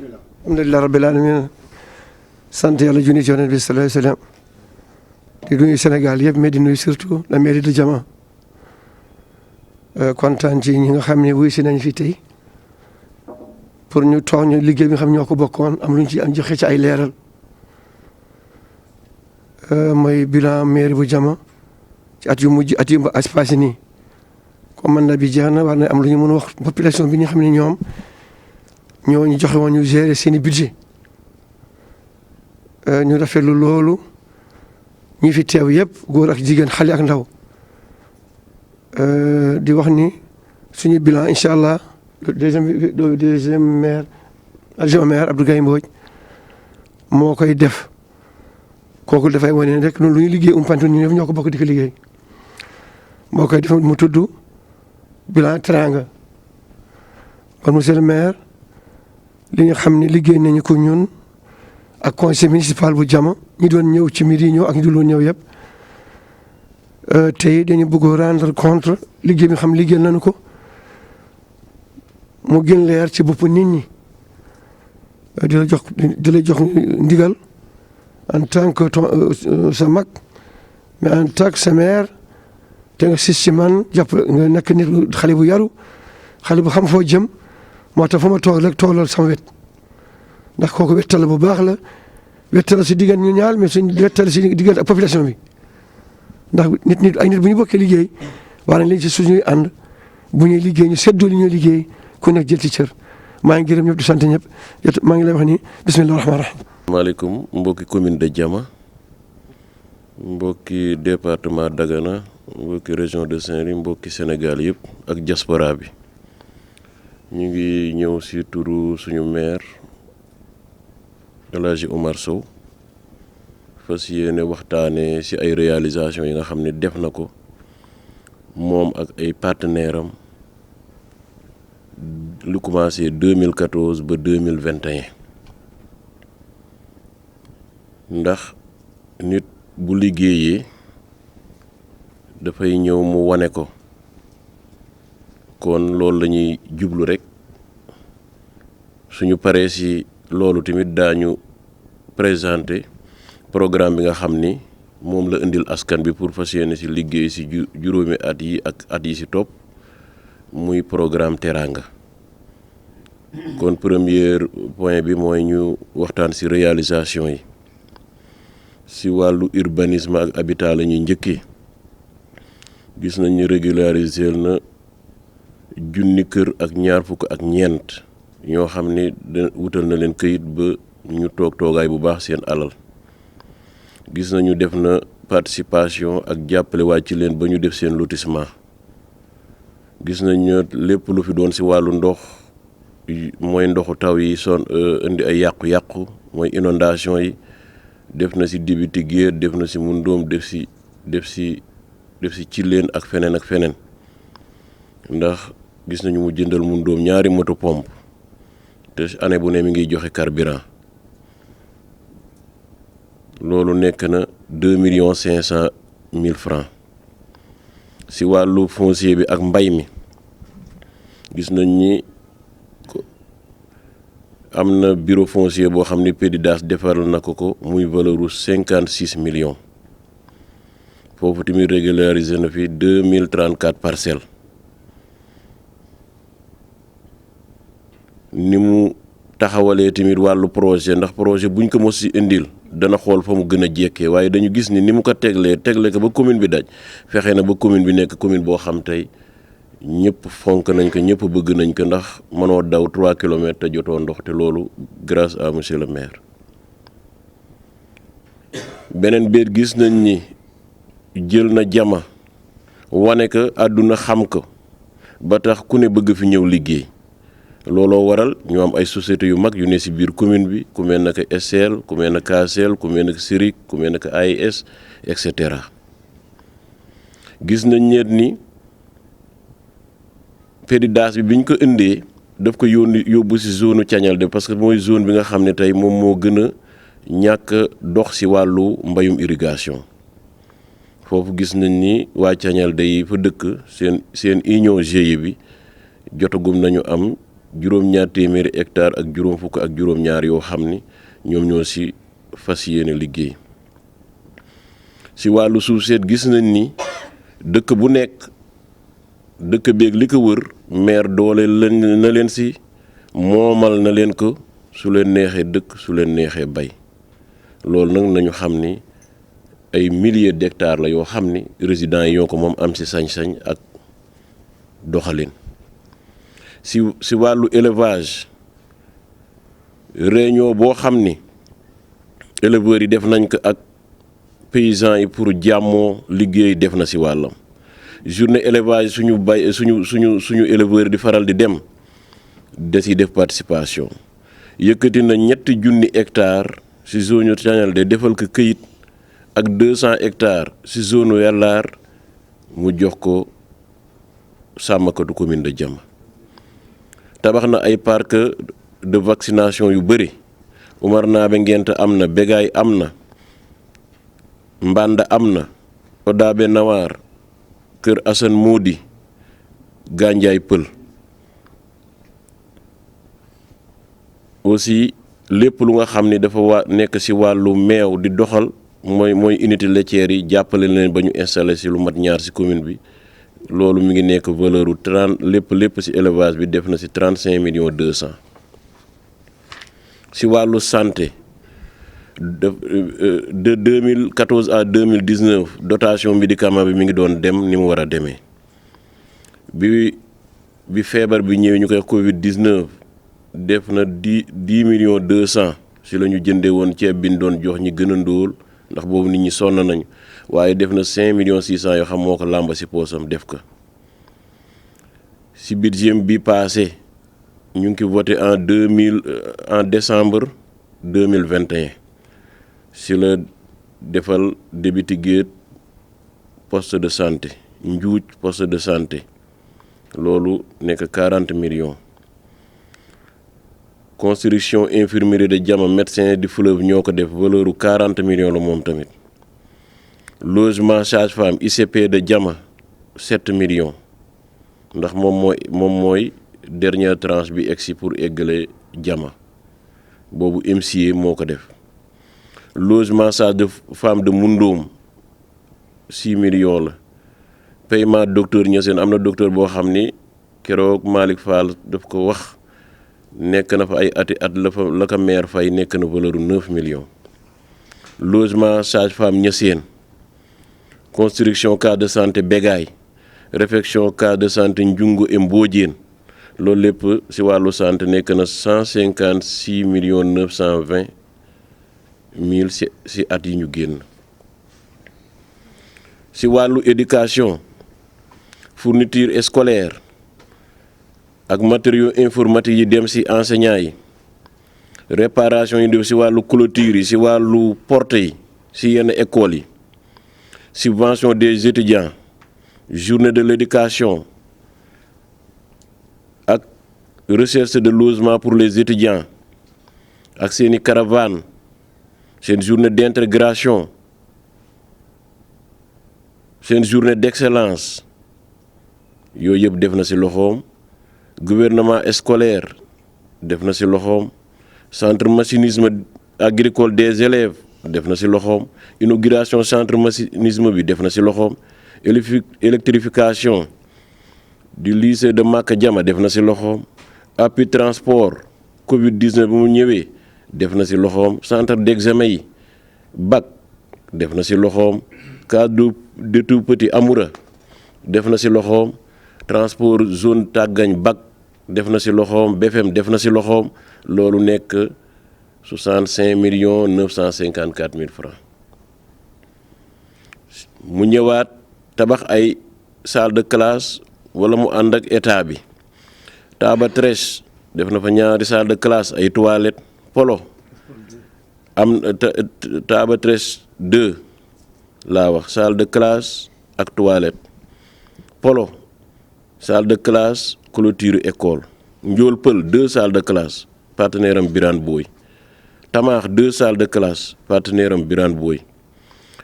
alhamdulilah rabbil alamin sant yàlla junni ci Yonent bi sallallahu alayhi wa sallam di nuyu Sénégal yëpp mais di nuyu surtout la mairie de Diama kontaan ci ñi nga xam ne wuy si nañ fi tey pour ñu toog ñu liggéey bi nga xam ñoo ko bokkoon am luñ ci am joxe ci ay leeral mooy bilan mairie bu Diama ci at yu mujj at yu passé nii comme mandat bi jeex na war na am lu ñu mën a wax population bi nga xam ne ñoom ñoo ñu joxe woon ñu gérer seen i budget ñu rafetlu loolu ñi fi teew yëpp góor ak jigéen xale ak ndaw di wax ni suñu bilan incha allah le deuxième maire adjoint maire Abdou Gaye Mbodj moo koy def kooku dafay wane rek noonu lu ñu liggéey umpantu ñu ñëpp ñoo ko bokk di ko liggéey moo koy def mu tudd bilan teranga kon monsieur le maire li nga xam ne liggéey nañu ko ñun ak conseil municipal bu Diama ñi doon ñëw ci midi ñëw ak ñi dul ñëw yëpp tey dañu bëgg rendre compte liggéey bi xam liggéey nañu ko mu gën leer ci bopp nit ñi di la jox ndigal en tant que sa mag mais en tant que sa maire te nga sis ci man jàpp nga nekk nit xale bu yaru xale bu xam foo jëm moo tax fa ma toog rek toolal sama wet ndax kooku wettal bu baax la wettal si diggante ñu ñaar mais suñ wettal si diggante ak population bi ndax ay nit bu ñu bokkee liggéey war nañ leen ci suñuy ànd bu ñuy liggéey ñu seddoo li ñuy liggéey ku nekk jël ci cër maa ngi gërëm ñëpp di sant ñëpp maa ngi lay wax ni bisimilah rahmaani rahiim. maaleykum mbokki commune de Diama mbokki département Dagana mbokki région de Saint-Louis mbokki Sénégal yëpp ak diaspora bi ñu ngi ñëw si turu suñu maire El Hadji Omar Sow fas yéene waxtaane si ay réalisation yi nga xam ne def na ko moom ak ay partenaire am lu commencé 2014 ba 2021 ndax nit bu liggéeyee dafay ñëw mu wane ko kon loolu la ñuy jublu rek suñu paree si loolu tamit daañu présenter programme bi nga xam ni moom la indil askan bi pour fas yéene si liggéey si juróomi at yi ak at yi si topp muy programme Teranga kon premier point bi mooy ñu waxtaan si réalisation yi si wàllu urbanisme ak habitat la ñuy njëkkee gis nañ ni régulariser na 1,000 kër ak 2 fukk ak ñeent ñoo xam ne wutal na leen këyit ba ñu toog toogaay bu baax seen alal gis nañu def na participation ak jàppale wàcc leen ba ñu def seen lotissement gis nañ lépp lu fi doon si wàllu ndox mooy ndoxu taw yi indi ay yàqu-yàqu mooy inondation yi def na si dibiti géer def na si mundoom def si ci leen ak feneen ndax gis nañu mu jëndal mundoom 2 moto pompe te année bu ne mi ngi joxe carburant loolu nekk na 2,5 millions francs si wàllu foncier bi ak mbay mi gis nañ ni am na bureau foncier boo xam ni PDIDAS defaral na ko muy valeur 56 millions foofu tamit régularisé na fi 2034 parcelles ni mu taxawalee tamit wàllu projet ndax projet buñ ko mos si indil dana xool fa mu gën a jekkee waaye dañu gis ni mu ko tegle ko ba commune bi daj fexe na ba commune bi nekk commune boo xam tey ñëpp fonk nañ ko ñëpp bëgg nañ ko ndax mënoo daw 3 kilomètres te jotoo ndox te loolu grâce à monsieur le maire. beneen biir gis nañ ni jël na Diama wane ko àdduna xam ko ba tax ku ne bëgg fi ñëw liggéey looloo waral ñu am ay sociétés yu mag yu ne ci biir commune bi ku mel ne que SL ku mel ne que KSL ku mel ne que SIRIC ku mel ne que AIS et cetera gis nañ ñeet ni PDIDAS bi biñ ko indee daf ko yóbbu ci zone Thiagnal de parce que mooy zone bi nga xam ne tey moom moo gën a ñàkk dox ci wàllu mbayum irrigation foofu gis nañ ni waa Thiagnal de yi fa dëkk seen union GIE bi jotagum nañu am juróom-ñaar téeméeri hectare ak juróom fukk ak juróom-ñaar yoo xam ni ñoom ñoo si fas yéene liggéey. si wàllu suuf seet gis nañ ni dëkk bu nekk dëkk beeg li ko wër maire doole na leen si moomal na leen ko su leen neexee dëkk su leen neexee bay loolu nag nañu xam ni ay milliers d'hectares la yoo xam ni résidents yi ñoo ko moom am si sañ-sañ ak doxalin. si wàllu élevage réunion boo xam ni éleveurs yi def nañ ko ak paysans yi pour jàmmoo liggéey def na si wàllam. journée élevage suñu éleveurs di faral di dem da si def participation yëkkati na 3 hectares si zone Thiagnal de defal ko këyit ak 200 hectares si zone Yàllaar mu jox ko sàmmkatu commune de Diama. tabax na ay parc de vaccination yu bëri Umar Naabe Ngent am na Begaay am na Mbanda am na Odaabe Nawaar Kër Assane Moodi Ganjaay Pël. aussi lépp lu nga xam ni dafa nekk ci wàllu meew di doxal mooy unité laitière yi jàppale leen ba ñu installé ci lu mat ñaar ci commune bi loolu mi ngi nekk valeur u 30 lépp ci élevage bi def na ci 35,2 millions. ci wàllu santé de 2014 à 2019 dotation médicament bi mi ngi doon dem ni mu war a demee bi feebar bi ñëwee ñu koy Covid-19 def na 10,2 millions ci la ñu jëndee woon ceeb bi ñu doon jox ñi gën a ndóol ndax boobu nit ñi sonn nañu waaye def na 5,6 millions yoo xam moo ko làmba ci poosam def ko. ci budget bi passé ñu ngi ko voté en décembre 2021 ci la defal Débiti Géet poste de santé Njuuj poste de santé loolu nekk 40 millions. construction infirmerie de Diama médecin du fleuve ñoo ko def valeur u 40 millions la moom tamit. logement sage-femme ICP de Diama 7 millions ndax moom mooy dernière tranche bi egsi pour eggale Diama boobu MCA moo ko def. logement sage de femme de Mundoom 6 millions la. paiement docteur Niassène am na docteur boo xam ni keroog Malick Fall daf ko wax nekk na fa ay at la ko maire fay nekk na valeur u 9 millions. logement sage-femme Niassène construction case de santé Begaay réfection case de santé Njungu et Mbodiène loolu lépp ci wàllu santé nekk na 156,920,000 ci at yi ñu génn. ci wàllu éducation fourniture scolaire ak matériaux informatiques yi dem ci enseignants yi réparation yi def ci wàllu clôture yi ci wàllu porte yi ci yenn écoles yi subvention des étudiants journée de l'éducation ak recherche de logement pour les étudiants ak seeni caravane seen journée d'intégration seen journée d'excellence yooyu yëpp def na ci loxoom. gouvernement scolaire def na ci loxoom. centre machinisme agricole des élèves def na ci loxoom. inauguration centre machinisme bi def na ci loxoom. électrification du lycée de Maka Diama def na ci loxoom. appui transport Covid-19 bi mu ñëwee def na ci loxoom. centre d'examen yi bac def na ci loxoom. cadre de tout petit Amoura def na ci loxoom. transport zone Tàggañ bac def na ci loxoom. BFM def na ci loxoom. loolu nekk 65,954,000 francs. mu ñëwaat tabax ay salle de classe wala mu ànd ak état bi. Taaba Trèche def na fa ñaari salle de classe ay toilettes polo am Taaba Trèche 2 laa wax salle de classe ak toilette polo salle de classe clôture école. Njool Pël 2 salles de classe partenaire am Birane Boy. Tamaax 2 salles de classe partenaire am Birane Boy.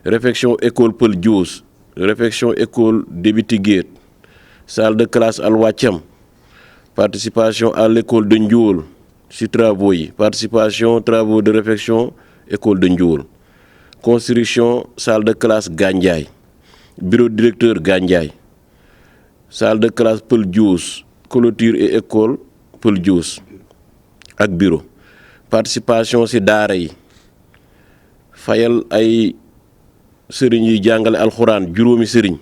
réfection école Pël Dios réfection école Débiti Géet salle de classe Alwàccam participation à l'école de Ndiol ci travaux yi, participation travaux de réfection école de Ndiol, construction salle de classe Gandiaye, bureau directeur Gandiaye, salle de classe Peul Dios, clôture et école Peul Dios ak bureau, participation ci daara yi, fayal ay sëriñ yi jàngale alxuraan juróomi sëriñ,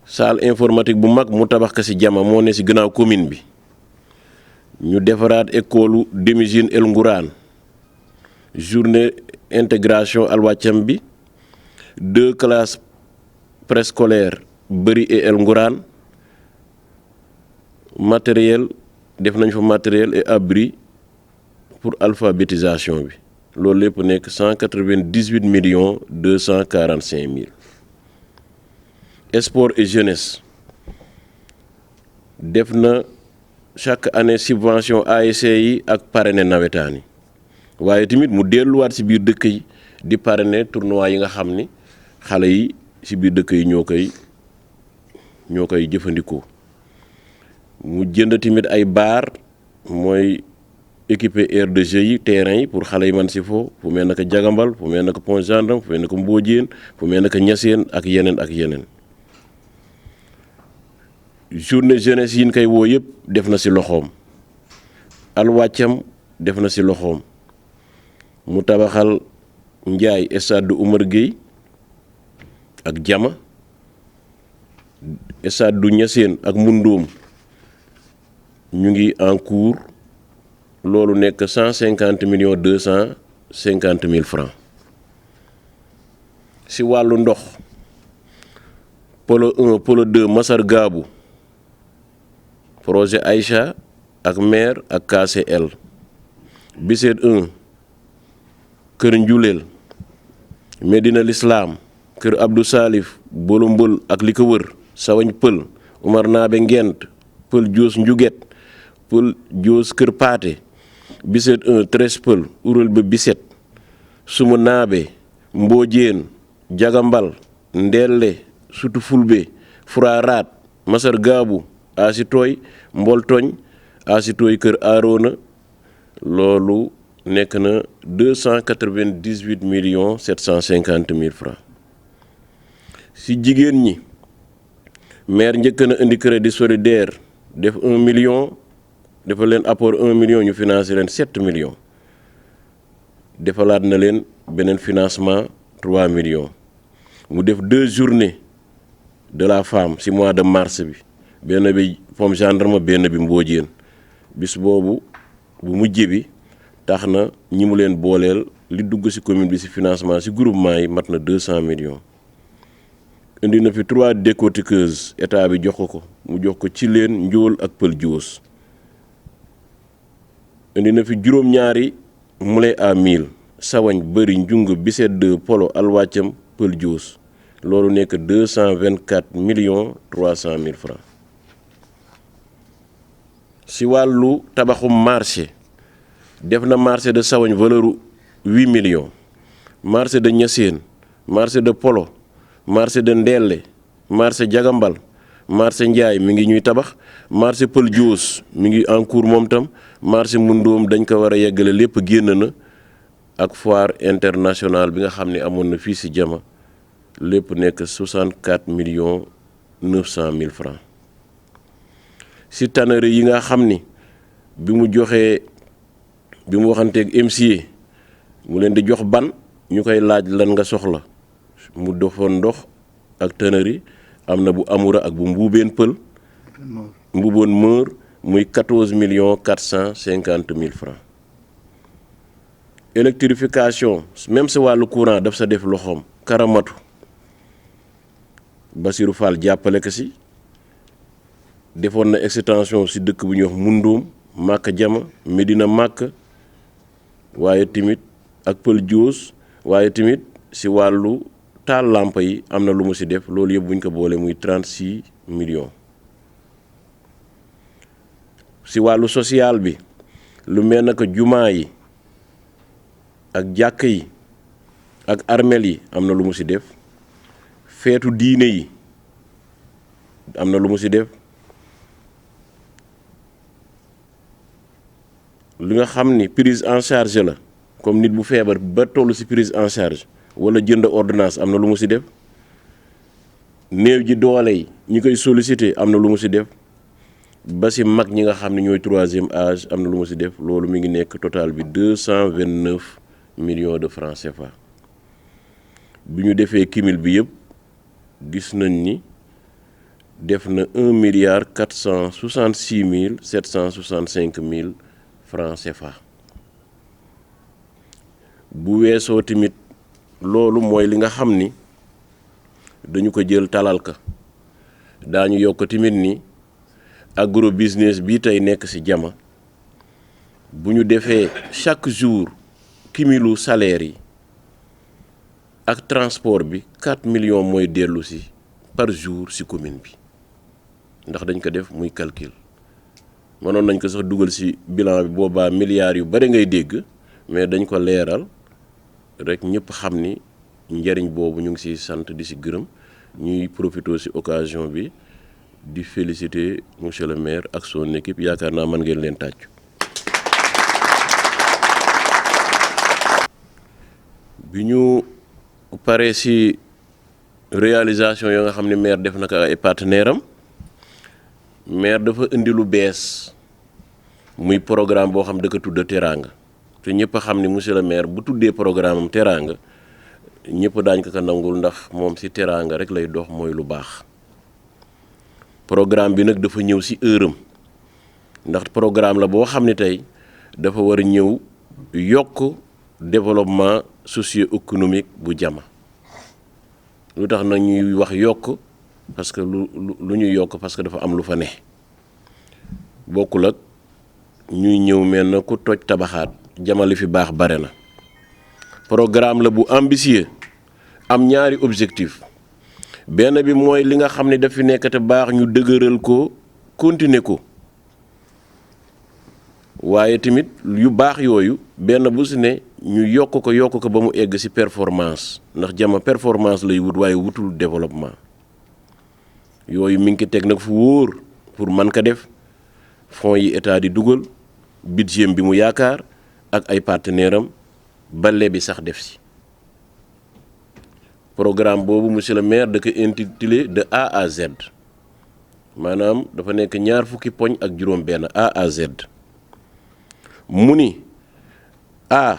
salle informatique bu mag mu tabax ka ci jama moo ne ci gannaaw commune bi, ñu defaraat école Demizine El Ngourane, journée intégration alwàccam bi, 2 classes préscolaires Bari et El Ngourane, matériel def nañ fa matériel et abri pour alphabétisation bi, loolu lépp nekk 198 245 000. Sport et jeunesse def na chaque année subvention ASC yi ak parrainer nawetaan yi, waaye tamit mu delluwaat ci biir dëkk yi di parrainer tournoi yi nga xam ni xale yi ci biir dëkk yi ñoo koy jëfandikoo. mu jënd tamit ay baar mooy équipé aire de jeu yi terrain yi pour xale yi man ci fo fu mel naka Jagambal, fu mel naka Pont Gendarme, fu mel naka Mbodiène, fu mel naka Niassène ak yeneen ak yeneen. journée jeunesse yi ñu koy woo yëpp def na ci loxoom, alwàccam def na ci loxoom, mu tabaxal Njaay stade Oumar Gueye ak Jama, stade du Niassène ak Mundoom ñu ngi en cours, loolu nekk 150 250 000 francs. ci wàllu ndox polo 1 polo 2 Masar Gaabu, projet Aïcha ak maire ak KCL, Bisset 1 Kër Njuleel, Medina l'Islam, Kër Abdou Salif, Bolo Mbël ak li ko wër, Sawañ Pël, Umar Naabe Ngent, Pël Joos Njuget, Pël Joos Kër Paate, Bisset 1 Tres Pël, Ural ba Bisset, Suma Naabe, Mbodiène, Jagambal, Ndelle, Sutu Fulbe, Furaaraat, Masar Gaabu, Asitoy, Mboltoñ, Asitoy Kër Arona, loolu nekk na 298 750 000 francs. ci jigéen ñi maire njëkk na indi crédit solidaire def 1 million, defal leen apport 1 million, ñu financé leen 7 millions, defalaat na leen beneen financement 3 millions. mu def 2 journées de la femme ci mois de mars bi, benn bi Pont Gendarme, benn bi Mbodiène. bis boobu bu mujj bi tax na ñi mu leen booleel li dugg ci commune bi ci financement ci groupement yi mat na 200 millions. indi na fi 3 décortiqueuses état bi jox ko mu jox ko ci leen Njool ak Pël Joos. indi na fi juróom-ñaari moulin à 1000 Sawañ, Bari, Njung, Bisset 2 Polo, alwàccam, Pël Joos, loolu nekk 224 300 000 francs. ci wàllu tabaxum marché def na marché de Sawañ valeur 8 millions, marché de Niassène, marché de Polo, marché de Ndelle, marché Jagambal, marché Njaay mi ngi ñuy tabax, marché Pël Joos mi ngi en cours moom tam, marché Mundoom dañ ko war a yeggale lépp génn na, ak foire internationale bi nga xam ne amoon na fii ci Jama, lépp nekk 64 900 000 francs. ci tannerie yi nga xam ni bi mu waxanteeg MCA mu leen di jox ban ñu koy laaj lan nga soxla, mu dofoon ndox ak tannerie am na bu Amoura ak bu Mbuubeen Pël, Mbuuboon Meur, muy 14 450 000 francs. électrification même si wàllu courant daf sa def loxoom, Karamatu Basirou Fall jàppale ko ci, defoon na extension ci dëkk bu ñuy wax Mundoom, Màkka Jama, Medina Màkka, waaye tamit ak Pël Joos, waaye tamit ci wàllu taal lampa yi am na lu mu ci def, loolu yëpp buñ ko boole muy 36 millions. ci wàllu social bi lu mel naka jumaa yi ak jàkk yi ak armel yi am na lu mu ci def, feetu diine yi am na lu mu ci def, li nga xam ni prise en charge la comme nit bu feebar ba toll ci prise en charge wala jënd ordonnance am na lu mu ci def néew ji doole yi ñi koy solliciter am na lu mu ci def ba ci mag ñi nga xam ne ñooy 3e âge am na lu mu ci def loolu mi ngi nekk total bi 229 millions de francs CFA bi ñu defee cumul bi yëpp gis nañ ni def na 1,466,765,000 francs CFA bu weesoo tamit loolu mooy li nga xam ni dañu ko jël talal ka daañu yokk tamit ni agro business bi tey nekk ci Jama bu ñu defee chaque jour cumulu salaire yi ak transport bi 4 millions mooy dellu ci par jour ci commune bi ndax dañ ko def muy calcul mënoon nañ ko sax dugal ci bilan bi boobaa milliards yu bari ngay dégg mais dañ ko leeral rek ñëpp xam ni njariñ boobu ñu ngi ciy sant di ci gërëm ñuy profiter ci occasion bi di féliciter monsieur le maire ak son équipe yaakaar naa mën ngeen leen tàccu. bi ñu paree ci réalisation yoo nga xam ne maire def na ko ay partenaire am maire dafa indi lu bees muy programme boo xam da ko tudd teraanga te ñëpp a xam ni monsieur le maire bu tuddee programme am teraanga ñëpp daañ ko nangul ndax moom ci teraanga rek lay dox mooy lu baax programme bi nag dafa ñëw ci heure am ndax programme la boo xam ne tey dafa war a ñëw yokk développement socio-économique bu Jama lu tax nag ñuy wax yokk parce que lu ñuy yokk parce que dafa am lu fa ne bokkul ak ñuy ñëw mel na ku toj tabaxaat Jama li fi baax bare na programme la bu ambitieux am ñaari objectif benn bi mooy li nga xam ne daf fi nekk te baax ñu dëgëral ko continuer ko waaye tamit yu baax yooyu benn bu si ne ñu yokk ko ba mu egg ci performance ndax Jama performance lay wut waaye wutul développement yooyu mi ngi ko teg nag fu wóor pour man ko def fonds yi état di dugal budget bi mu yaakaar ak ay partenaire am ba lebi sax def ci programme boobu monsieur le maire da ko intitulé de A à Z maanaam dafa nekk ñaar fukki poñ ak juróom benn A à Z mu ni A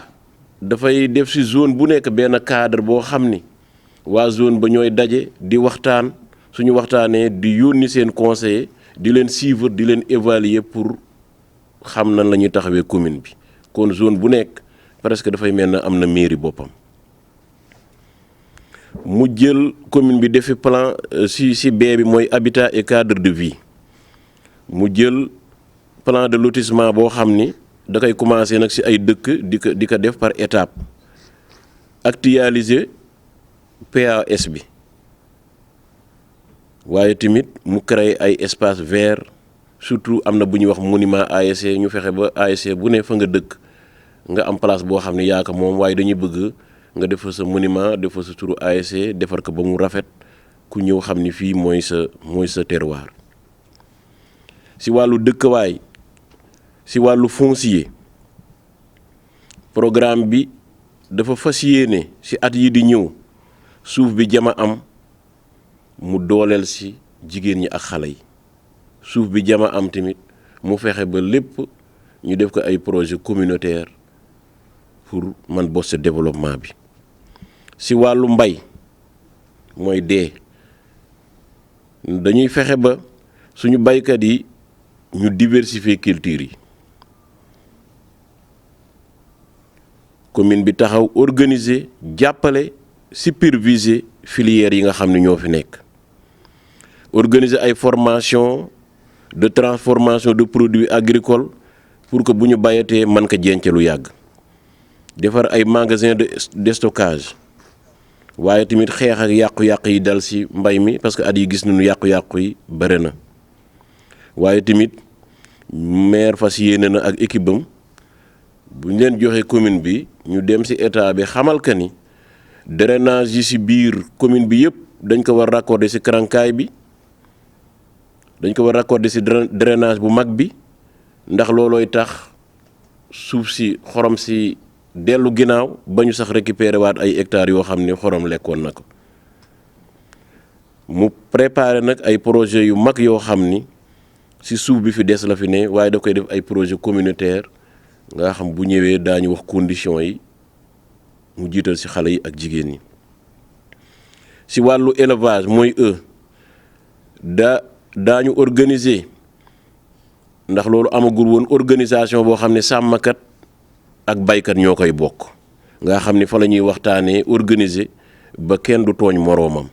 dafay def ci zone bu nekk benn cadre boo xam ni waa zone ba ñooy daje di waxtaan suñu waxtaanee di yónni seen conseiller di leen suivre di leen évaluer pour xam nan la ñuy taxawee commune bi kon zone bu nekk presque dafay mel na am na mairie boppam mu jël commune bi defi plan ci B bi mooy habitat et cadre de vie mu jël plan de lotissement boo xam ni da koy commencer nag ci ay dëkk di ko def par étape actualiser PAS bi waaye tamit mu créer ay espace vert surtout am na bu ñuy wax monument ASC ñu fexe ba ASC bu ne fa nga dëkk nga am place boo xam ne yaa ko moom waaye dañuy bëgg nga def fa sa monument def fa sa turu ASC defar ko ba mu rafet ku ñëw xam ni fii mooy sa terroir ci wàllu dëkkawaay ci wàllu foncier programme bi dafa fas yéene ci at yi di ñëw suuf bi Jama am mu dooleel ci jigéen ñi ak xale yi suuf bi Jama am tamit mu fexe ba lépp ñu def ko ay projet communautaire pour man bos sa développement bi ci wàllu mbay mooy dee dañuy fexe ba suñu baykat yi ñu diversifier culture yi commune bi taxaw organiser jàppale superviser filières yi nga xam ne ñoo fi nekk organiser ay formation de transformation de produits agricoles pour que bu ñu bayatee mën ko jenc lu yàgg defar ay magasin de stockage waaye tamit xeex ak yàqu-yàqu yi dal ci mbay mi parce que at yi gis nañu yàqu-yàqu yi bare na waaye tamit maire fas yéene na ak équipe am bu ñu leen joxe commune bi ñu dem ci état bi xamal ka ni drainage yi ci biir commune bi yëpp dañ ko war raccorder ci Krankaay bi dañ ko war raccorder ci drainage bu mag bi ndax loolooy tax suuf si xorom si dellu ginnaaw ba ñu sax récupérer waat ay hectares yoo xam ne xorom lekkoon na ko mu préparer nag ay projets yu mag yoo xam ni si suuf bi fi des la fi ne waaye da koy def ay projet communautaire nga xam bu ñëwee daañu wax conditions yi mu jiital si xale yi ak jigéen ñi si wàllu élevage mooy daañu organiser ndax loolu amagul woon organisation boo xam ne sàmmkat ak baykat ñoo koy bokk nga xam ni fa la ñuy waxtaanee organiser ba kenn du tooñ moroomam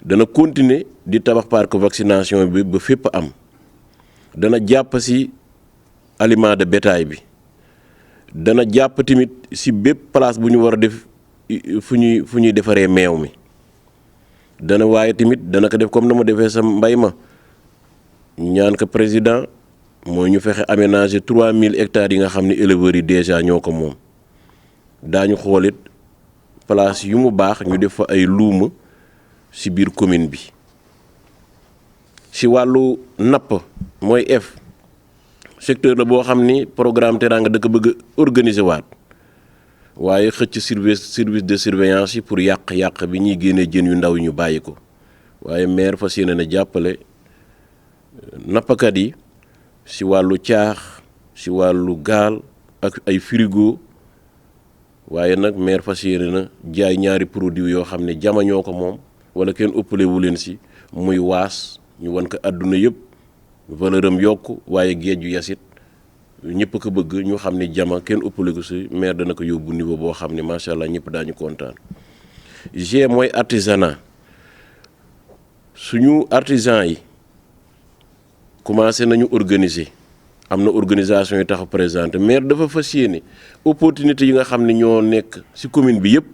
dana continuer di tabax parc vaccination bi ba fépp am dana jàpp si aliment de bétail bi dana jàpp tamit si bépp place bu ñu war a def fu ñuy defaree meew mi dana waaye tamit dana ko def comme na ma defee sa mbay ma ñaan ko président mooy ñu fexe aménager 3000 hectares yi nga xam ne éleveurs yi déjà ñoo ko moom daañu xoolit place yu mu baax ñu def fa ay luuma ci biir commune bi ci wàllu napp mooy secteur la boo xam ni programme Teranga da ko bëgg organiser waat waaye xëcc service de surveillance yi pour yàq bi ñuy génnee jën yu ndaw yi ñu bàyyi ko waaye maire fas yéene na jàppale nappkat yi ci wàllu caax ci wàllu gaal ak ay frigo waaye nag maire fas yéene na jaay ñaari produit yoo xam ne jama ñoo ko moom wala kenn ëppale wu leen ci muy waas ñu wan ko àdduna yëpp valeur am yokk waaye géej yu yasit ñëpp ko bëgg ñu xam ne jama kenn ëppale ko ci maire dana ko yóbbu niveau boo xam ne macha allah ñëpp daañu kontaan. G mooy artisanat suñu artisan yi commencé nañu organiser am na organisation yi tax présenté maire dafa fas yéene opportunité yi nga xam ne ñoo nekk ci commune bi yëpp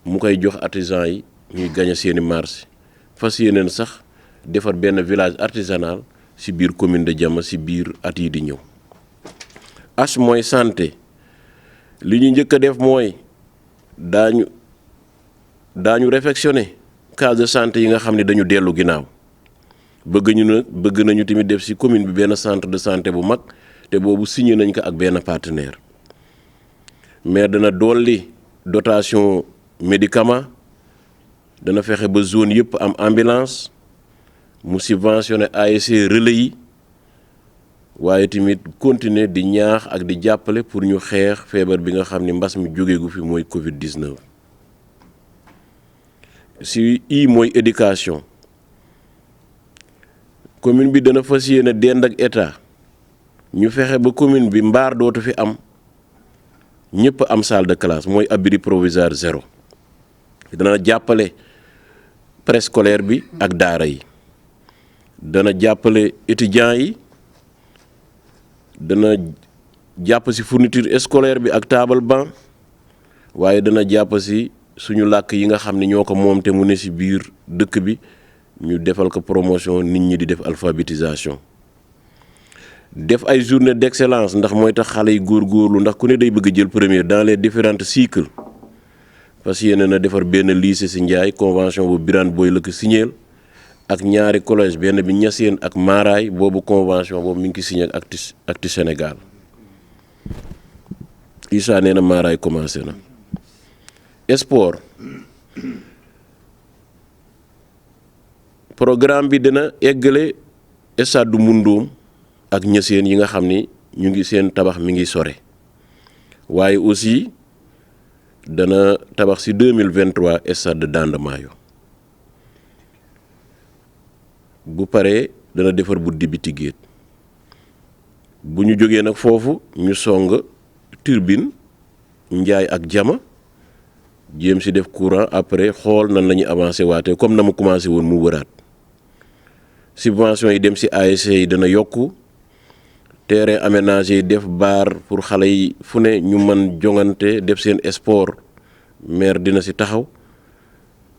mu koy jox artisan yi ñuy gagné seeni marché fas yéeneen sax defar benn village artisanal ci biir commune de Diama ci biir at yi di ñëw. H mooy santé li ñu njëkk a def mooy daañu réfectionner case de santé yi nga xam ne dañu dellu ginnaaw bëgg nañu tamit def ci commune bi benn centre de santé bu mag te boobu signé nañ ko ak benn partenaire mais dana dolli dotation médicament dana fexe ba zone yëpp am ambulance mu subventionné ASC relais yi waaye tamit continuer di ñaax ak di jàppale pour ñu xeex feebar bi nga xam ni mbas mi jógeegu fi mooy Covid 19. si I mooy éducation commune bi dana fas yéene dend ak état ñu fexe ba commune bi mbaar dootu fi am ñëpp am salle de classe mooy abri provisoire 0 dana jàppale préscolaire bi ak daara yi dana jàppale étudiants yi dana jàpp ci fourniture scolaire bi ak table banc waaye dana jàpp ci suñu làkk yi nga xam ne ñoo ko moom te mu ne ci biir dëkk bi ñu defal ko promotion nit ñi di def alphabétisation def ay journée d'excellence ndax mooy tax xale yi góorgóorlu ndax ku ne day bëgg jël premier dans les différents cycles parce que yéene na defar benn lycée ci Ndiaye convention bu Birane Boy la ko signéel ak ñaari collège benn bi Niassène ak Maraay boobu convention boobu mi ngi ko signé ak Actu Sénégal Issa nee na Maraay commencé na. Sport programme bi dina eggale stade du Moundoom ak Niassène yi nga xam ni ñu ngi seen tabax mi ngi sore waaye aussi dana tabax ci 2023 stade de Dandamayo bu paree dana defar bu Dibiti Géet bu ñu jógee nag foofu ñu song turbine Njaay ak Jama jéem ci def courant après xool nan la ñuy avancé waatee comme na mu commencé woon mu wëraat subvention yi dem ci ASC yi dana yokku terrain aménagé def bar pour xale yi fu ne ñu mën jongante def seen sport maire dina ci taxaw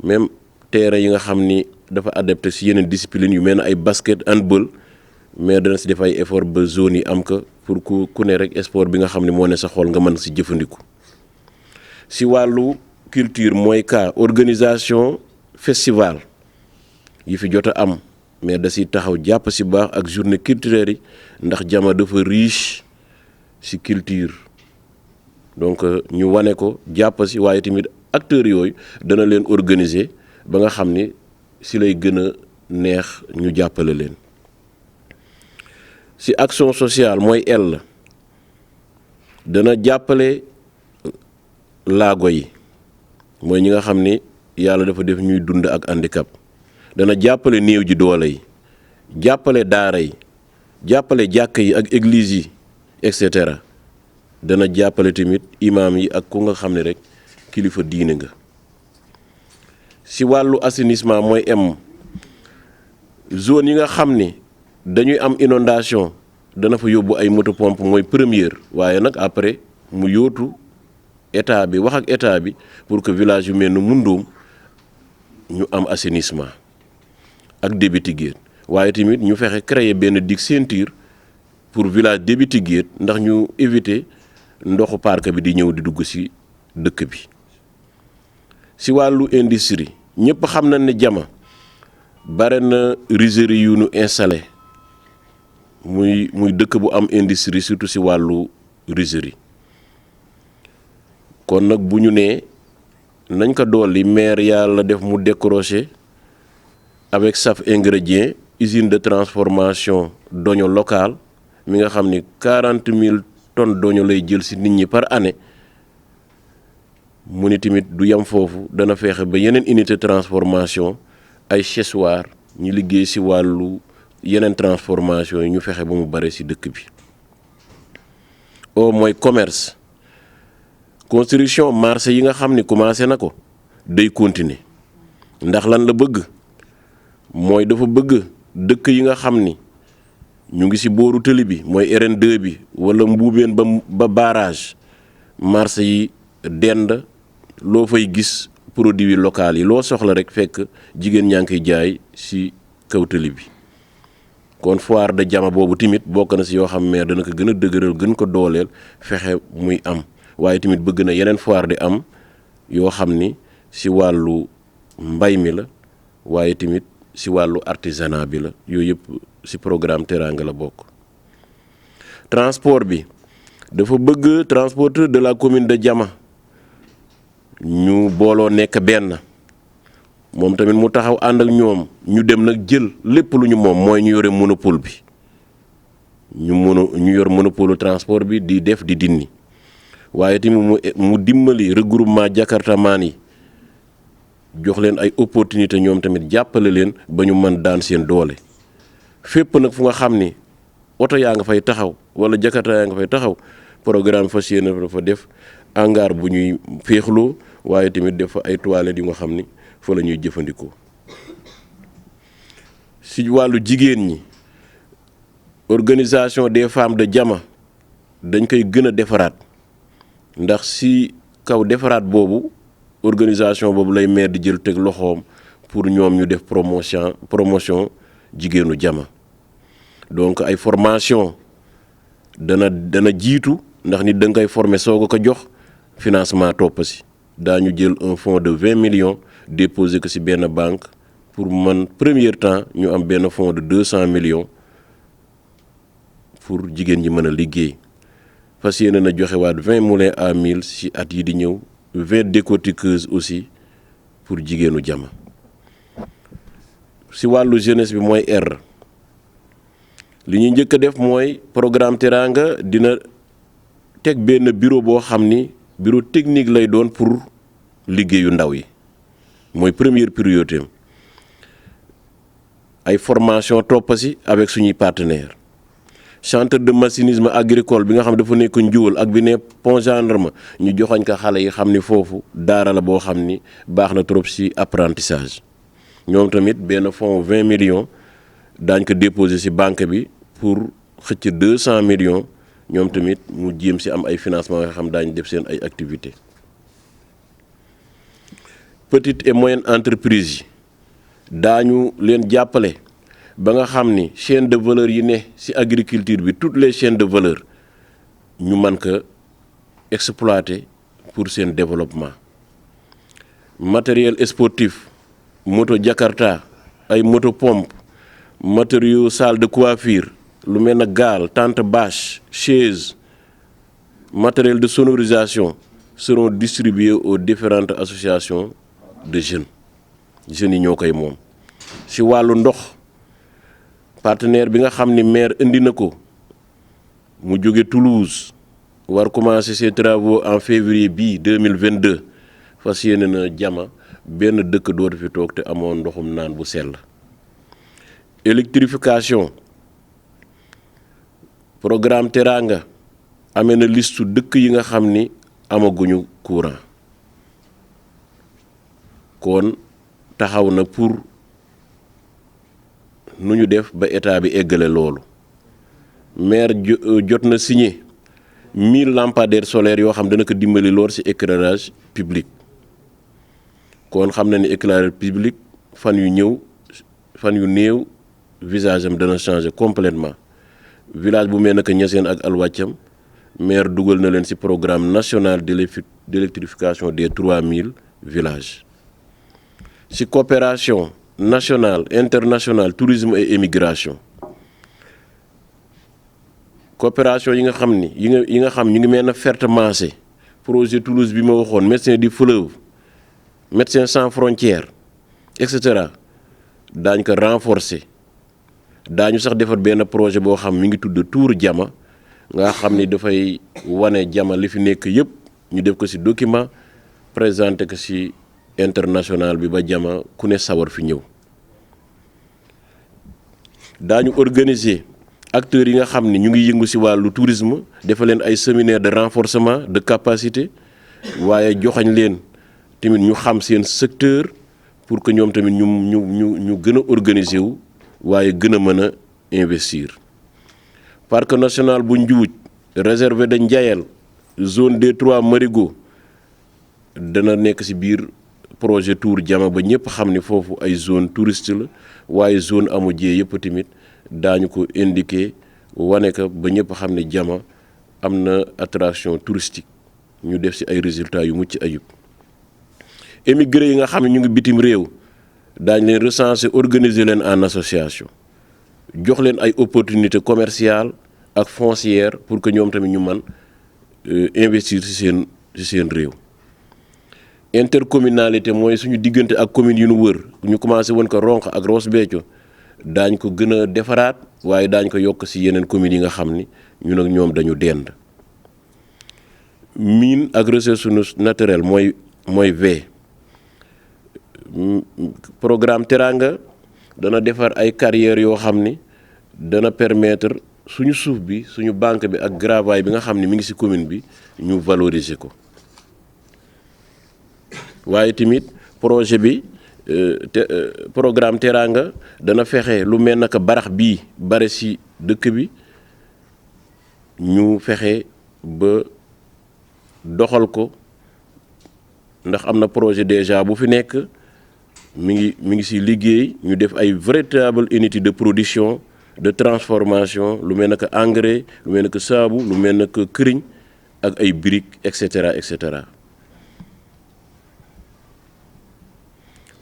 même terrain yi nga xam ni dafa adapté ci yeneen discipline yu mel ne ay basket handball maire dina ci def ay effort ba zone yi am ko pour ku ne rek sport bi nga xam ne moo ne sa xool nga mën ci jëfandiku ci wàllu culture mooy ka organisation festival yi fi jot a am mais da ci taxaw jàpp ci baax ak journée culturelle yi ndax Jama dafa riche ci culture donc ñu wane ko jàpp ci waaye tamit acteurs yooyu dana leen organiser ba nga xam ni ci lay gën a neex ñu jàppale leen. ci action sociale mooy L dana jàppale laago yi mooy ñi nga xam ni yàlla dafa def ñuy dund ak handicap dana jàppale néew ji doole yi jàppale daara yi jàppale jàkk yi ak église yi et cetera dana jàppale tamit imaam yi ak ku nga xam ne rek kilifa diine nga. ci wàllu assainissement mooy M zone yi nga xam ni dañuy am inondation dana fa yóbbu ay moto pompe mooy première waaye nag après mu yóotu état bi wax ak état bi pour que village yu mel ni Mundoom ñu am assainissement ak débit Tiguène waaye tamit ñu fexe créer benn digue ceinture pour village débit Tiguène ndax ñu éviter ndoxu parc bi di ñëw di dugg ci dëkk bi. ci wàllu industrie ñëpp xam nañ ne Jama bare na rizerie yu ñu installé muy dëkk bu am industrie surtout ci wàllu rizerie kon nag bu ñu nee nañ ko dolli maire yàlla def mu décroché avec SAF ingrédient usine de transformation d'oignon local mi nga xam ni 40 000 tonnes d'oignon lay jël ci nit ñi par année mu ni tamit du yam foofu dana fexe ba yeneen unité transformation ay chessoir ñu liggéey ci wàllu yeneen transformation yi ñu fexe ba mu bare ci dëkk bi. mooy commerce construction marché yi nga xam ni commencé na ko day continuer ndax lan la bëgg mooy dafa bëgg dëkk yi nga xam ni ñu ngi ci booru tëli bi mooy RN2 bi walla mbuubeen ba barrage marché yi dend loo fay gis produits locaux yi loo soxla rek fekk jigéen ñaa ngi koy jaay ci kaw tëli bi. kon foire de Jama boobu tamit bokk na ci yoo xam maire dana ko gën a dëgëral gën ko dooleel fexe muy am waaye tamit bëgg na yeneen foire di am yoo xam ni ci wàllu mbay mi la waaye tamit ci wàllu artisanat bi la yooyu yëpp ci programme Teranga la bokk. transport bi dafa bëgg transporteur de la commune de Jama ñu booloo nekk benn moom tamit mu taxaw ànd ak ñoom ñu dem nag jël lépp lu ñu moom mooy ñu yore monopole bi ñu yor monopole transport bi di def di dindi waaye tamit mu dimbali regroupement jakartamaan yi jox leen ay opportunité ñoom tamit jàppale leen ba ñu mën daan seen doole fépp nag fu nga xam ni oto yaa nga fay taxaw wala jakarta yaa nga fay taxaw programme fas yéene dafa def hangar bu ñuy féexloo waaye tamit def fa ay toilettes yu nga xam ni fa la ñuy jëfandikoo. ci wàllu jigéen ñi organisation des femmes de Jama dañ koy gën a defaraat ndax ci kaw defaraat boobu organisation boobu lay maire di jël teg loxoom pour ñoom ñu def promotion jigéenu Jama donc ay formation dana jiitu ndax nit da nga koy former soog ko jox financement topp ci daañu jël un fonds de 20 millions déposer ko ci benn banque pour man premier temps ñu am benn fonds de 200 millions pour jigéen ñi mën a liggéey fas yéene na joxe waat 20 moulins à mil ci at yi di ñëw 20 décortiqueuses aussi pour jigéenu Jama. ci wàllu jeunesse bi mooy R li ñuy njëkk a def mooy programme Teranga dina teg benn bureau boo xam ni bureau technique lay doon pour liggéeyu ndaw yi mooy première priorité ay formation toppasi avec suñuy partenaires centre de machinisme agricole bi nga xam dafa nekk Njuwal ak bi ne pont gendarme ñu joxañ ko xale yi xam ni foofu daara la boo xam ni baax na trop ci apprentissage ñoom tamit benn fonds 20 millions daañ ko déposer ci banque bi pour xëcc 200 millions ñoom tamit mu jéem ci am ay financement nga xam daañu def seen ay activités. petite et moyenne entreprise yi daañu leen jàppale ba nga xam ni chaîne de valeur yi ne ci agriculture bi toutes les chaînes de valeur ñu mën ko exploiter pour seen développement. matériel sportif moto Jakarta ay moto pompe matériaux salle de coiffure lu mel na gaal tente bâche chaise matériel de sonorisation seront distribués aux différentes associations de jeunes yi ñoo koy moom. ci wàllu ndox partenaire bi nga xam ni maire indi na ko mu jóge Toulouse war commencer ses travaux en février bii 2022 fas yéene na Jama benn dëkk dootu fi toog te amoon ndoxum naan bu sell. Électrification programme Teranga amee na liste dëkk yi nga xam ni amaguñu courant kon taxaw na pour nu ñu def ba état bi eggale loolu. maire jot na signé 1000 lampadaires solaires yoo xam dana ko dimbali lool ci éclairage public kon xam na ni éclairage public fan yu néew visage am dana changer complètement. village bu mel naka Niassène ak Alwàccam maire dugal na leen ci programme national d'électrification des 3000 villages. ci coopération nationale internationale tourisme et émigration coopération yi nga xam ni yi nga xam ñu ngi mel na Ferté-Massé projet Toulouse bi ma waxoon médecins du fleuve médecins sans frontières et cetera daañ ko renforcer. daañu sax defar benn projet boo xam mi ngi tudd Tour Jama nga xam ni dafay wane Jama li fi nekk yëpp ñu def ko ci document présenté ko ci international bi ba Jama ku ne sawar fi ñëw. daañu organiser acteurs yi nga xam ni ñu ngi yëngu ci wàllu tourisme defal leen ay séminaire de renforcement de capacité waaye joxañ leen tamit ñu xam seen secteur pour que ñoom tamit ñu gën a organiser wu. waaye gën a mën a investir. parc national bu Njuuj réservé de Njayel zone des 3 marigots dana nekk ci biir projet Tour Jama ba ñëpp xam ni foofu ay zone touriste la waaye zone amu jee yëpp tamit daañu ko indiqué wane ko ba ñëpp xam ne Jama am na attraction touristique ñu def ci ay résultats yu mucc ayib. émigré yi nga xam ne ñu ngi bitim réew daañ leen recenser organiser leen en association jox leen ay opportunités commerciales ak foncières pour que ñoom tamit ñu man investir ci seen réew. intercommunalité mooy suñu diggante ak communes yu nu wër ñu commencé woon ko Ronk ak Ross Béthio daañ ko gën a defaraat waaye daañ ko yokk ci yeneen communes yi nga xam ni ñun ak ñoom dañu dend. mine ak ressources naturelles mooy V. programme Teranga dana defar ay carrières yoo xam ni dana permettre suñu suuf bi suñu banque bi ak gravaay bi nga xam ni mi ngi ci commune bi ñu valoriser ko. waaye tamit projet bi programme Teranga dana fexe lu mel naka barax bii bare ci dëkk bi ñu fexe ba doxal ko ndax am na projet déjà bu fi nekk mi ngi ci liggéey ñu def ay véritable unité de production de transformation lu mel naka engrais lu mel naka saabu lu mel naka këriñ ak ay briques et cetera et cetera.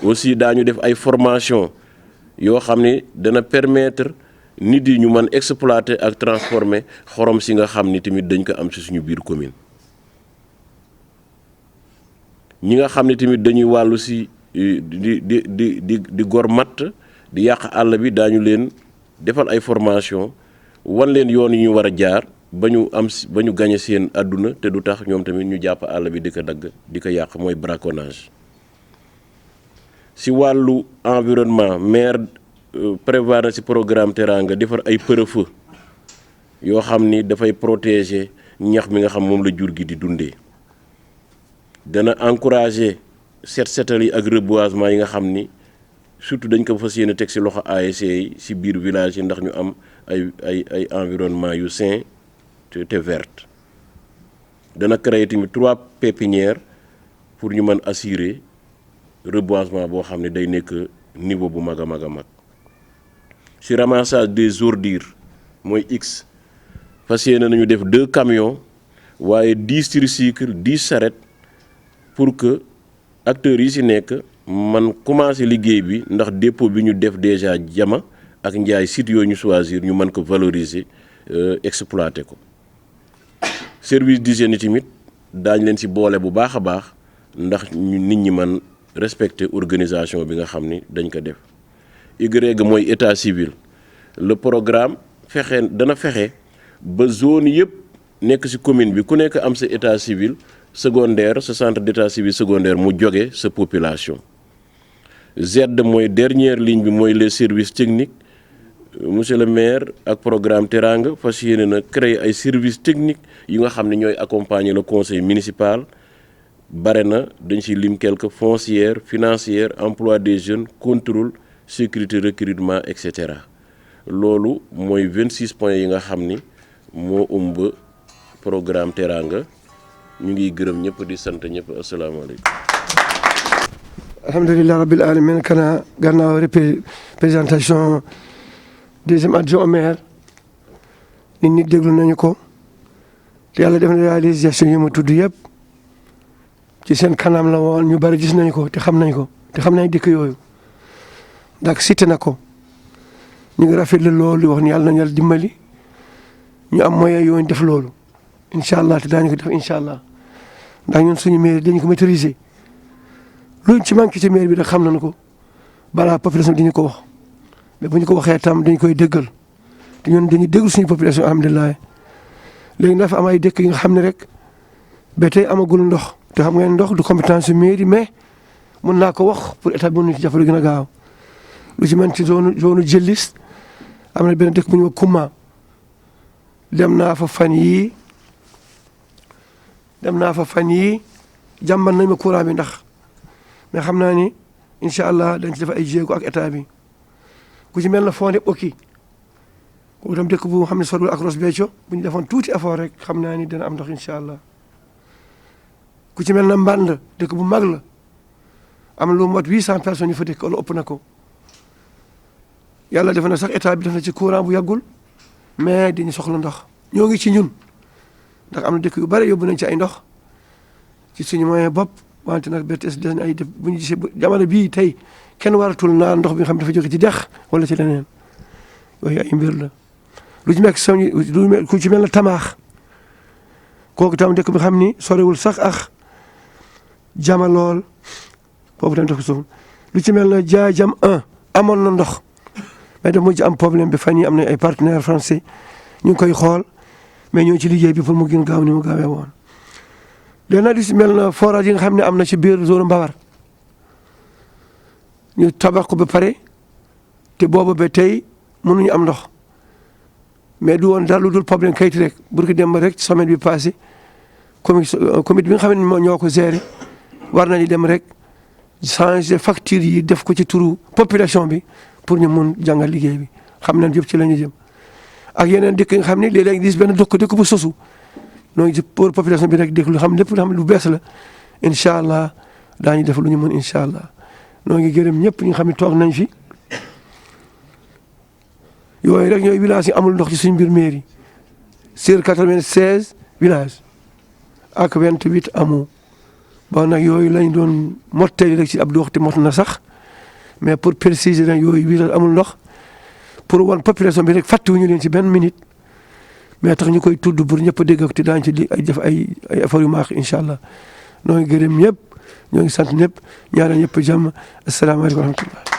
aussi daañu def ay formation yoo xam ni dana permettre nit yi ñu mën exploiter ak transformer xorom si nga xam ni tamit dañ ko am ci suñu biir commune. ñi nga xam ne tamit dañuy wàllu ci di gor matt di yàq àll bi daañu leen defal ay formation wan leen yoon yi ñu war a jaar ba ñu gañe seen àdduna te du tax ñoom tamit ñu jàpp àll bi di ko dagg di ko yàq mooy braconnage. ci wàllu environnement maire prévoir na ci programme Teranga defar ay pare-feu yoo xam ni dafay protéger ñax mi nga xam moom la jur gi di dundee. dana encourager setal yi ak reboisement yi nga xam ni surtout dañ ko fas yéene teg ci loxo ASC yi ci biir village yi ndax ñu am ay environnement yu sain te verte. dana créer tamit 3 pépinières pour ñu mën assurer reboisement boo xam ne day nekk niveau bu mag a mag a mag. ci ramassage des ordures mooy X fas yéene nañu def 2 camions waaye 10 tricycles 10 charrettes pour que acteurs yi ci nekk man commencer liggéey bi ndax dépôt bi ñu def déjà Jama ak Njaay site yooyu ñu choisir ñu mën ko valoriser exploiter ko. service d'hygiène yi tamit daañ leen si boole bu baax a baax ndax nit ñi man respecter organisation bi nga xam ni dañ ko def. Y mooy état civil le programme dana fexe ba zone yëpp nekk ci commune bi ku nekk am sa état civil secondaire sa centre d'état civil secondaire mu jóge sa population. Z mooy dernière ligne bi mooy les services techniques monsieur le maire ak programme Teranga fas yéene na créer ay services techniques yi nga xam ne ñooy accompagner le conseil municipal. bare na dañ ci lim quelque foncière financière emploi des jeunes contrôle sécurité recrutement et cetera loolu mooy 26 points yi nga xam ni moo ëmb programme Teranga ñu ngi gërëm ñëpp di sant ñëpp asalaamaaleykum. alhamdulilah rabbil alamin kana gannaaw présentation deuxième adjoint au maire nit ñi déglu nañu ko te yàlla def na réalisation yi ma tudd yëpp ci seen kanam la woon ñu bari gis nañu ko te xam nañ dëkk yooyu ndax cité na ko ñu ngi rafetlu loolu wax ni yàlla nañu yàlla dimbali ñu am moyen yooyu def loolu incha allah te daañu ko def incha allah ndax ñun suñu mairie dañu ko maîtriser luñ ci manqué ci mairie bi rek xam nañu ko balaa population bi dañu ko wax mais bu ñu ko waxee tam dañu koy déggal te ñun dañuy déglu suñu population alhamdulilah léegi dafa am ay dëkk yi nga xam ne rek ba tey amagul ndox. te xam ngeen ndox du compétence su mairie mais mun naa ko wax pour état bi mën nañu ci jàppale gën a gaaw lu ci mel ci zone Jëllis am na benn dëkk bu ñu wax Kouma dem naa fa fan yii jàmban nañ ma courant bi ndax mais xam naa ni incha allah dañ ci def ay jéego ak état bi ku ci mel na Fondé Oki kooku tam dëkk bu xam ne soriwul ak Ross Béthio bu ñu defoon tuuti effort rek xam naa ni dana am ndox incha allah. ku ci mel na Mband dëkk bu mag la am lu mot 800 personnes yu fa dëkk wala ëpp na ko yàlla def na sax état bi def na ci courant bu yàggul mais dañu soxla ndox ñoo ngi ci ñun ndax am na dëkk yu bari yóbbu nañ ci ay ndox ci suñu moyen bopp wante nag BTS des ay def bu ñu gisee jamono bii tey kenn waratul naan ndox bi nga xam dafa jóge ci dex wala ci leneen yooyu ay mbir la lu ci nekk ku ci mel na Tamaax kooku tam dëkk bi xam ni soriwul sax ak jama lool boobu tam def ko suuf lu ci mel na Jaajam 1 amoon na ndox mais dafa mujj am problème bi fan yi am na ay partenaires français ñu ngi koy xool mais ñoo ci liggéey bi pour mu gën gaaw ni mu gaawee woon. léegi nag lu ci mel na forage yi nga xam ne am na ci biir zone Mbawar ñu tabax ko ba pare te boobu ba tey mënuñu am ndox mais du woon dara lu dul problème kayit rek bu ko dem rek semaine bi passé comité bi nga xam ne ñoo ko géré war nañu dem rek changer facture yi def ko ci turu population bi pour ñu mun jàngal liggéey bi xam nañ yëpp ci la ñu jëm. ak yeneen dëkk yi nga xam ne léeg-léeg gis benn dëkk bu sosu noonu pour population bi rek dëkk lu xam lépp lu xam lu bees la incha allah daañu def lu ñu mën incha allah noo ngi gërëm ñëpp ñi nga xam ne toog nañ fi. yooyu rek ñooy villages yi amul ndox ci suñu biir mairie sur 96 villages ak 28 amoo bon nag yooyu lañ doon mottali rek ci ab waxtu mot na sax mais pour préciser nag yooyu village amul ndox pour wan population bi rek fàttewuñu leen ci benn minute mais tax ñu koy tudd pour ñëpp a dégg ak te daañu ci ay def ay affaires yu maax incha allah ñoo ngi gërëm ñëpp ñoo ngi sant ñëpp ñaanal ñëpp jàmm asalaamaaleykum wa rahmatullah